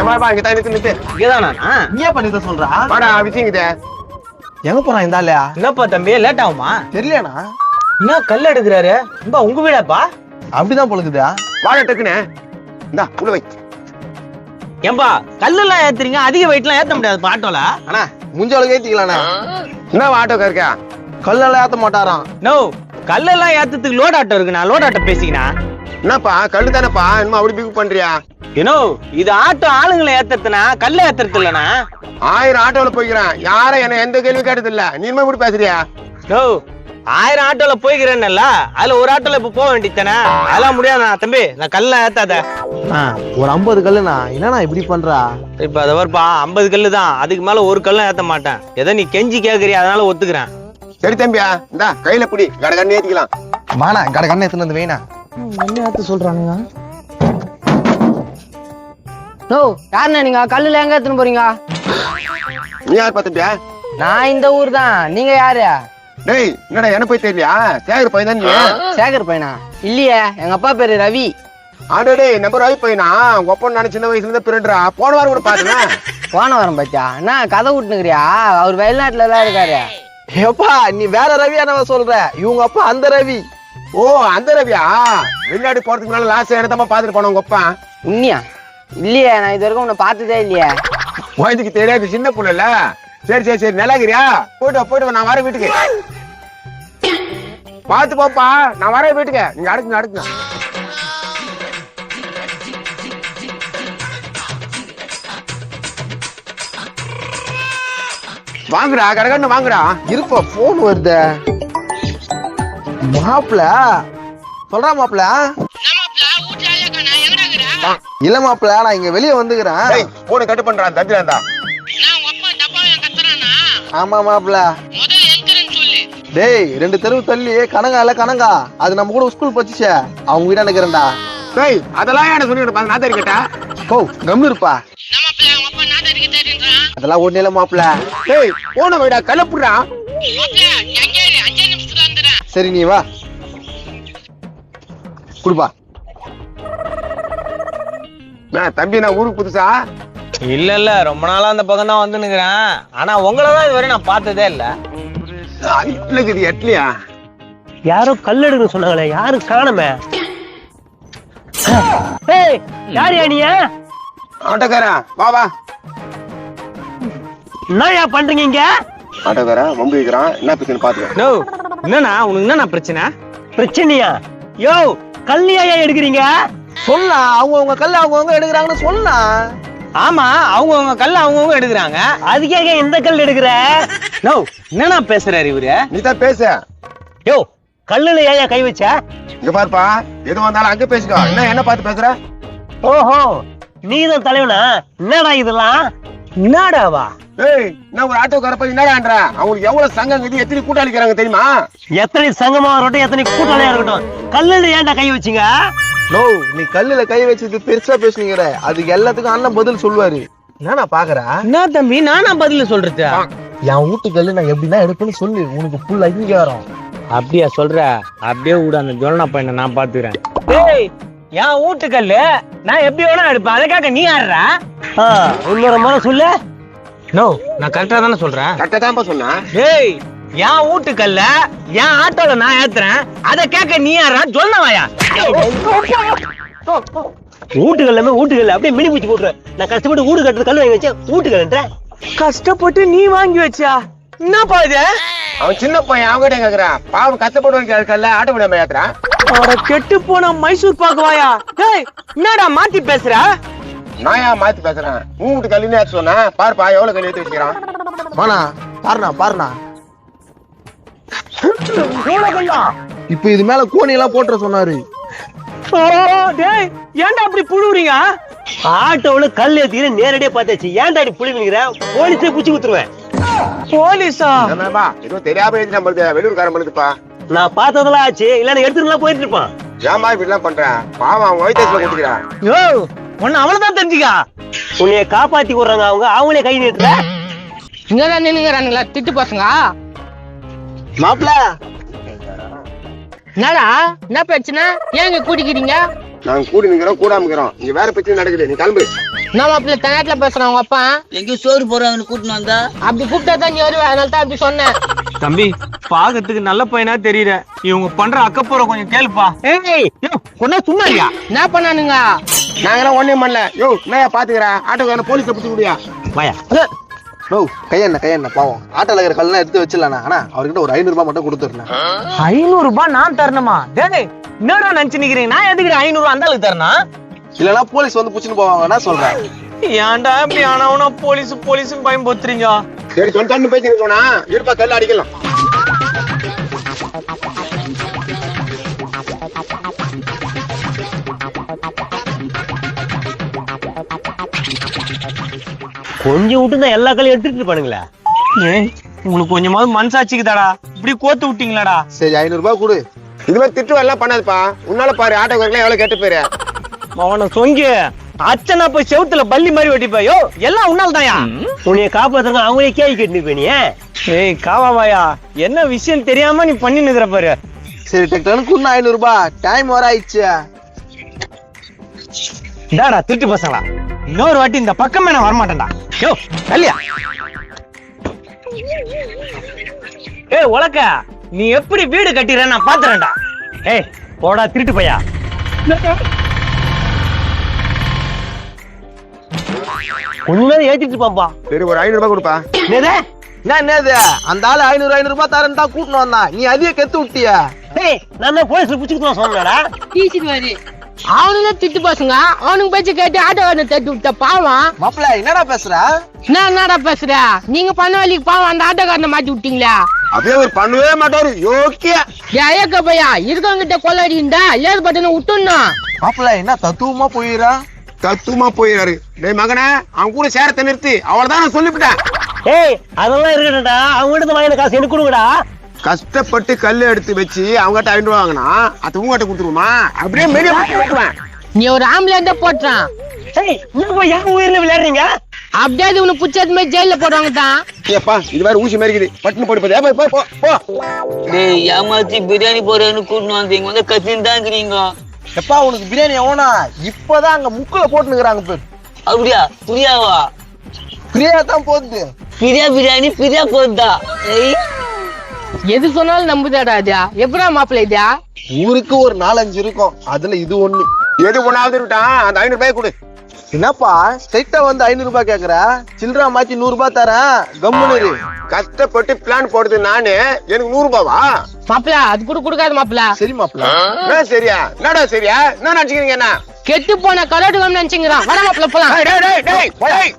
வா இங்க தான் நிறுத்து. இங்கதானா? நீ ஏன் பண்ணிட்டு சொல்றா? வாடா விஷயங்கிட்ட. எங்க போறான் இந்த ஆளு? என்னப்பா தம்பி லேட் ஆகுமா? தெரியலண்ணா. என்ன கல் எடுக்கிறாரு? உங்க வீடாப்பா? அப்படிதான் பொழுதுதா. வாடா டக்குன்னு. இந்தா உள்ள வை. ஏன்பா கல்லு எல்லாம் ஏத்துறீங்க, அதிக வெயிட் எல்லாம் ஏத்த முடியாது ஆட்டோல. அண்ணா முஞ்சோளுக்கு ஏத்திக்கலாண்ணா. என்ன ஆட்டோக்கா இருக்கா? கல்லெல்லாம் ஏத்த மாட்டாராம். நோ, கல்லு எல்லாம் ஏத்துறதுக்கு லோட் ஆட்டோ இருக்குண்ணா. லோட் ஆட்டோ பேசிக்கினா என்னப்பா கல்லு தானேப்பா, என்னமா அப்படி பிக் பண்றியா? ஏனோ இது ஆட்டோ ஆளுங்களை ஏத்துறதுனா கல்ல ஏத்துறது இல்லனா? 1000 ஆட்டோல போய்க்கிறேன், யாரும் என்ன எந்த கேள்வி கேட்டது இல்ல. நீ என்ன இப்படி பேசுறியா? நோ, 1000 ஆட்டோல போய்க்கிறேன்ல, அதுல ஒரு ஆட்டோல இப்ப போக வேண்டியதானே? அதெல்லாம் முடியாதுண்ணா தம்பி, நான் கல்ல ஏத்தாத. ஒரு 50 கல்லுண்ணா. என்னண்ணா இப்படி பண்றா? இப்ப அதை வரப்பா 50 கல்லு தான், அதுக்கு மேல ஒரு கல்லும் ஏத்த மாட்டேன். ஏதோ நீ கெஞ்சி கேக்குறியா, அதனால ஒத்துக்கிறேன். சரி தம்பியா, இந்தா கையில புடி, கடகன்னு ஏத்திக்கலாம். வாண்ணா கடகன்னு எடுத்துட்டு வந்து வைண்ணா. என்ன ஏத்த சொல்றானுங்க? நோ, யாருண்ணா நீங்க? கல்லுல எங்க எடுத்துன்னு போறீங்க? நீ யார் பாத்துட்டியா? நான் இந்த ஊர் தான். நீங்க யாரு? டேய் என்னடா என்ன போய் தெரியலையா? சேகர் பையன் தான் நீ? சேகர் பையனா? இல்லையே, எங்க அப்பா பேரு ரவி. ஆடே நம்ம ரவி பையனா? உங்க அப்பா நான் சின்ன வயசுல இருந்து பிறன்றா. போன வாரம் கூட பாத்தேன். போன வாரம் பாத்தியா? என்ன கதை விட்டுனுக்குறியா? அவர் வெளிநாட்டுல தான் இருக்காரு. ஏப்பா நீ வேற ரவி என்னவா சொல்ற? இவங்க அப்பா அந்த ரவி. ஓ அந்த ரவியா? வெளிநாடு போறதுக்கு முன்னால லாஸ்ட் இடத்தமா பாத்துட்டு போன உங்க அப்பா. உண்மையா? இல்லையே, நான் இது வரைக்கும் உன்னை பார்த்ததே இல்லையே. வயதுக்கு தெரியாது, சின்ன புள்ளல. சரி சரி சரி, நல்லாகிறியா? போயிட்டு நான் வரேன் வீட்டுக்கு. பாத்து போப்பா, நான் வரேன் வீட்டுக்கு. நீங்க அடுக்குங்க. வாங்குடா கடகன்னு வாங்குடா. இருப்பா போன் வருது. மாப்பிள சொல்றா மாப்பிள. இல்ல மாப்பிள, நான் இங்க வெளியே வந்துக்கிறேன். போன கட்டு பண்றான் தம்பியா. ஆமா மாப்பிள. டேய் 2 தெருவு தள்ளி கனங்கா, அது நம்ம கூட ஸ்கூல் போச்சுச்சே, அவங்க வீட நிக்கிறேன்டா. டேய் அதெல்லாம் என்ன சொல்லிட்டு நான் தெரிவிக்கட்டா? ஓ கம்னு இருப்பா. அதெல்லாம் ஒண்ணு இல்ல மாப்பிள. டேய் போன வீடா கலப்புறா. சரி நீ வா குடுப்பா. தம்பி நான் ஊருக்கு புதுசா? இல்ல ரொம்ப நாளா அந்த பக்கம் தான் வந்து நிக்கிறேன். ஆனா உங்களதான் இதுவரை நான் பார்த்ததே இல்ல. எட்லியா? யாரோ கல் எடுக்க சொன்னாங்களே, யாரு காணுமே? யார் யானியா? ஆட்டோக்காரா வா வா. என்ன பண்றீங்க இங்க? ஆட்டோக்காரா வம்பு வைக்கிறான், என்ன பிரச்சனை பாத்துக்க. நோ, என்னண்ணா உனக்கு என்னண்ணா பிரச்சனை? பிரச்சனையா? யோ கல்லியா எடுக்கிறீங்க? சொல்லலாம், அவங்க கல்ல அவங்க எடுக்கிறாங்கன்னு சொல்லலாம். ஆமா, அவங்க கல்ல அவங்க எடுக்கிறாங்க. அதுக்கே எந்த கல் எடுக்கிற? நோ, என்னண்ணா பேசுறாரு இவரு? நீ தான் பேச. யோ கல்லுல ஏயா கை வச்ச? இங்க பாருப்பா, எது வந்தாலும் அங்க பேசிக்கோ. என்ன பார்த்து பேசுற? ஓஹோ, நீதான் தலைவனா? என்னடா இதெல்லாம்? என்னடாவா? ஏய் நான் ஒரு ஆட்டோக்கார போய் என்னடான்ற? அவங்களுக்கு எவ்வளவு சங்கம் இது, எத்தனை கூட்டாளிக்கிறாங்க தெரியுமா? எத்தனை சங்கமா இருக்கட்டும், எத்தனை கூட்டாளியா இருக்கட்டும், கல்லுல ஏன்டா கை வச்சீங்க? நோ, நீ கல்லுல கை வச்சது பெருசா பேசுனீங்கற, அதுக்கு எல்லாத்துக்கும் அண்ணன் பதில் சொல்லுவாரு. என்னடா பாக்குற? என்ன தம்பி நானா பதில் சொல்றது? என் வீட்டு கல்லு நான் எப்படின்னா எடுப்பேன்னு சொல்லு, உனக்கு ஃபுல் அங்கீகாரம். அப்படியா சொல்ற? அப்படியே விட, அந்த ஜொலனா பையனை நான் பாத்துக்கிறேன். ஏய் என் வீட்டு கல்லு நான் எப்படி வேணா எடுப்பேன், அதுக்காக நீ ஆடுற? இன்னொரு முறை சொல்லு. நோ, நான் கரெக்டா தானே சொல்றேன். கரெக்டா தான் சொன்னா. ஏய் என் வீட்டு கல்ல என் ஆட்டோல நான் ஏத்துறேன், அத கேட்க நீ ஆடுற? ஜொல்லவாயா? வீட்டுக்கல்ல அப்படியே மினி பூச்சி போட்டுற. நான் கஷ்டப்பட்டு வீடு கட்டுறது கல் வாங்கி வச்சேன், வீட்டுக்கல்ன்ற. கஷ்டப்பட்டு நீ வாங்கி வச்சா? என்னப்பா இது? அவன் சின்ன பையன், அவங்க கிட்ட கேக்குறான். பாவம் கஷ்டப்படுவாங்க, ஆட்டோ விடாம ஏத்துறான். கெட்டு போன மைசூர் பாக்குவாயா? ஏய் என்னடா மாத்தி பேசுற? நான் ஏன் மாத்தி பேசுறேன்? உன் வீட்டு கல்லுன்னு ஏத்து சொன்னா பாருப்பா, எவ்வளவு கல்லு ஏத்தி வச்சுக்கிறான். வாணா பாருண்ணா. இப்ப இது மேல கோணி எல்லாம் போட்டுற சொன்னாரு. டேய் ஏன்டா அப்படி புழுவுறீங்க? ஆட்டோல கல் ஏத்திக்கிற நேரடியா பார்த்தாச்சு, ஏன்டா அப்படி புழுவீங்கிற? போலீஸே புடிச்சு குத்துருவேன். போலீஸா? ஏதோ தெரியாம எழுதி நம்மளுக்கு வெளியூர்காரன் பண்ணுதுப்பா. நான் பார்த்ததெல்லாம் ஆச்சு, இல்லன்னு எடுத்துட்டு போயிட்டு இருப்பான். ஏமா இப்படி எல்லாம் பண்றேன்? பாவம் அவன் வயிற்றுல கொடுத்துக்கிறான். யோ உன்னை அவ்வளவுதான் தெரிஞ்சுக்கா. உன்னைய காப்பாத்தி விடுறாங்க அவங்க, அவங்களே கை நீட்டுற. இங்கதான் நின்னுங்கிறானுங்களா திட்டு பசங்க? மாப்பிள என்னடா என்ன பிரச்சனை? ஏங்க கூட்டிக்கிறீங்க? நாங்க கூடி நிக்கிறோம் கூடாம இருக்கிறோம். இங்க வேற பிரச்சனை நடக்குது, நீ கிளம்பு. நான் மாப்பிள்ள தனியாட்டுல பேசுறேன் உங்க அப்பா. எங்கேயும் சோறு போறாங்கன்னு கூட்டின்னு வந்தா அப்படி கூப்பிட்டா தான் நீ வருவேன், அதனால தான் அப்படி சொன்னேன். தம்பி பாக்கிறதுக்கு நல்ல பையனா தெரியல, இவங்க பண்ற அக்கப்போற கொஞ்சம் கேளுப்பா. ஏய் கொண்டா சும்மா இல்லையா? என்ன பண்ணானுங்க? நாங்களாம் ஒண்ணே பண்ணல. யோ நான் பாத்துக்கிறேன், ஆட்டோக்காரன் போலீஸ்ல பிடிச்சி முடியா. வாயா. நோ கையெண்ண பாவம் ஆட்டோல இருக்கிற கல்லாம் எடுத்து வச்சிடலாண்ணா. ஆனா அவர்கிட்ட ஒரு 500 ரூபாய் மட்டும் கொடுத்துருந்தேன். 500 ரூபாய் நான் தரணுமா? டேய் என்னடா நினைச்சு நிக்கிறீங்க? நான் எதுக்கு 500 அந்த ஆளுக்கு தரணும்? இல்லன்னா போலீஸ் வந்து புடிச்சுன்னு போவாங்கன்னா சொல்றேன். ஏன்டா இப்படி ஆனவனா போலீஸ் பயம் போத்துறீங்க? சரி சொன்னு பேசிட்டு போனா இருப்பா, கல்ல அடிக்கலாம். கொஞ்சம் விட்டு தான் எல்லா கல்லையும் எடுத்துட்டு இருப்பானுங்களே. ஏய் உங்களுக்கு கொஞ்சமாவது மனசாட்சிக்குதாடா, இப்படி கோத்து விட்டீங்களாடா. சரி 500 ரூபாய் கொடு. இதுவே திட்டு எல்லாம் பண்ணாதுப்பா. உன்னால பாரு ஆட்டோக்காரன் எவ்வளவு கேட்டு போயிரு. அவனை சொங்கி அச்சனா போய் செவுத்துல பள்ளி மாதிரி வெட்டிப்பாயோ, எல்லாம் உன்னால தாயா. உன்னைய காப்பாத்துறங்க அவங்களே கேள்வி கேட்டு போய் நீ. ஏய் காவாவாயா, என்ன விஷயம் தெரியாம நீ பண்ணி நிக்கிற பாரு. சரி டெக்டருக்கு இன்னும் 500 ரூபாய். டைம் வர ஆயிடுச்சு. இந்தாடா திருட்டு பசங்களா, இன்னொரு வாட்டி இந்த பக்கமே நான் வரமாட்டேன்டா. யோ இல்லையா? ஏய் உலக்க, நீ எப்படி வீடு கட்டிற நான் பாத்துறேன்டா. ஏய் போடா திருட்டு பையா. கொஞ்ச நேரம் ஏத்திட்டு இருப்பான்பா. சரி ஒரு 500 ரூபாய் கொடுப்பா. என்னது அந்த ஆளு 500 ரூபாய் தரேன்னு தான் கூட்டின்னு வந்தான். நீ அதிக கெத்து விட்டிய. டேய் நான் தான் போலீஸ்ல புடிச்சுட்டு சொன்னேடா. அவனுங்க திட்டு பசங்க, அவனுக்கு பேச்சு கேட்டு ஆட்டோக்காரனை தட்டி விட்ட பாவம். மாப்பிள்ள என்னடா பேசுற? என்னடா பேசுற? நீங்க பண்ண வேலைக்கு பாவம் அந்த ஆட்டோக்காரனை மாட்டி விட்டீங்களா? அப்படியே ஒரு பண்ணவே மாட்டாரு யோக்கிய. ஏக்க பையா இருக்கவங்க கிட்ட கொள்ளடிந்தா ஏது பட்டனை விட்டுணும். மாப்பிள்ள என்ன தத்துவமா போயிரா? தத்துவமா போயிடாரு. டேய் மகனே, அவன் கூட சேரத்தை நிறுத்தி, அவ்வளவுதான் நான் சொல்லிவிட்டேன். ஏய் அதெல்லாம் இருக்கட்டா, அவங்க கிட்ட வாங்கின காசு எனக்கு கொடுங்கடா. கஷ்டப்பட்டு கல்லு எடுத்து வச்சு அவங்ககிட்ட 500 ரூபா வாங்கினா அது உங்ககிட்ட கொடுத்துருமா? அப்படியே மெரிய போட்டுவேன். நீ ஒரு ஆம்புலன்ஸ போட்டான். ஏய் நீங்க ஏன் உயிர்ல விளையாடுறீங்க? அப்படியே அது உனக்கு புடிச்சது மாதிரி ஜெயில போடுவாங்க தான். ஏப்பா இது வேற ஊசி மாதிரி இருக்குது, பட்டுன்னு போட்டு போய் போ போ போ. டேய் ஏமாத்தி பிரியாணி போறாங்கன்னு கூட்டின்னு வந்தீங்க வந்து கத்தின்னு தான் இருக்கிறீங்க. எப்பா உனக்கு பிரியாணி எவனா? இப்பதான் அங்க முக்குல போட்டுனுக்குறாங்க பேர். அப்படியா? புரியாவா? பிரியா தான் போகுது. பிரியாணி போகுதா? ஏய் எது சொன்னாலும் நம்புதாடா. அதா எப்படா மாப்பிள்ள இதா? ஊருக்கு ஒரு 4-5 இருக்கும், அதுல இது ஒண்ணு. எது ஒண்ணாவது விட்டான், அந்த 500 ரூபாய் கொடு. என்னப்பா ஸ்ட்ரைட்டா வந்து 500 ரூபாய் கேக்குற? சில்லறா மாத்தி 100 ரூபாய் தரேன், கம்முனு. கஷ்டப்பட்டு பிளான் போடுது நானு, எனக்கு 100 ரூபாவா? மாப்பிள்ள அது கூட கொடுக்காது மாப்பிள்ள. சரி மாப்பிள்ள. சரியா? என்னடா சரியா? என்ன நினைச்சுக்கிறீங்க? என்ன கெட்டு போன கரோடு நினைச்சுங்கிறான். வர மாப்பிள்ள போலாம். டேய் டேய் டேய் டேய்